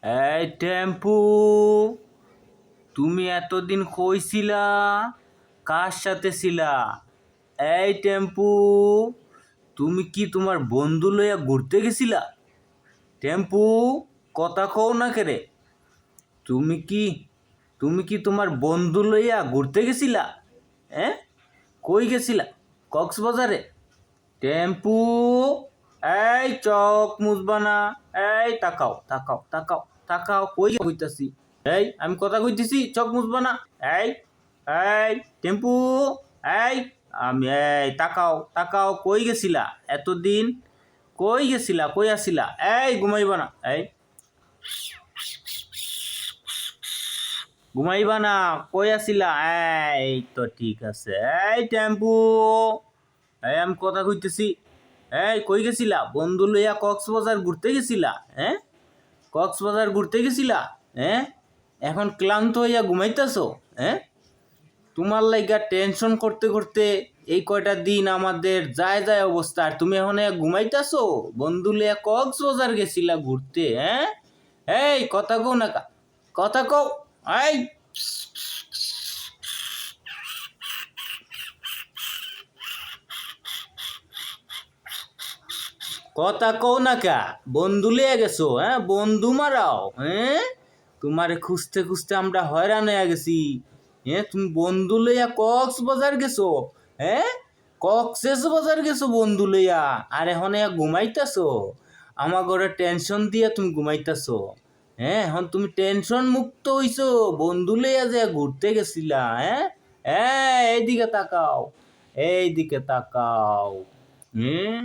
এই টেম্পু, তুমি এতদিন কই ছিলা? কার সাথে ছিলা? এই টেম্পু, তুমি কি তোমার বন্ধু লইয়া ঘুরতে গেছিলা? টেম্পু, কথা কও না কেরে? তুমি কি তুমি কি তোমার বন্ধু লইয়া ঘুরতে গেছিলা? হ্যাঁ, কই গেছিলা? কক্সবাজারে? টেম্পু, এই চোখ মুছবা না। এই তাকাও তাকাও তাকাও তাকাও, কই কইতাছি? এই আমি কথা কইতেছি, চোখ মুছবা না। এই এই টেম্পু, এই এই তাকাও তাকাও, কই গেছিলা এতদিন? কই গেছিলা, কই আসিলা? এই ঘুমাইবা না। এই ঘুমাইবা না, কই আসিলা? এই তো ঠিক আছে। এই টেম্পু, এই আমি কথা কইতেছি। এই কই গেছিলা? বন্ধু লইয়া কক্সবাজার ঘুরতে গেছিলা? হ্যাঁ, কক্সবাজার ঘুরতে গেছিলা? হ্যাঁ, এখন ক্লান্ত হইয়া ঘুমাইতেছো? হ্যাঁ, তোমার লাইগা টেনশন করতে করতে এই কয়টা দিন আমাদের যায় যায় অবস্থা, আর তুমি এখন ঘুমাইতেছো? বন্ধু লইয়া কক্সবাজার গেছিলা ঘুরতে? হ্যাঁ, এই কথা কও না কা, কথা কও। এই কথা কও না কা, বন্ধু লিয়ে গেছো? হ্যাঁ, বন্ধু মারাও? হ্যাঁ, তোমারে খুঁজতে খুঁজতে আমরা হয়রান হয়ে গেছি। হ্যাঁ, তুমি বন্ধু লইয়া কক্সবাজার গেছো? হ্যাঁ, কক্সবাজার গেছো বন্ধু লইয়া, আর এখন ঘুমাইতেছো? আমার ঘরে টেনশন দিয়া তুমি ঘুমাইতেছো? হ্যাঁ, এখন তুমি টেনশন মুক্ত হইছো বন্ধু লইয়া যে ঘুরতে গেছিলা? হ্যাঁ, হ্যাঁ, এইদিকে তাকাও, এইদিকে তাকাও। হুম।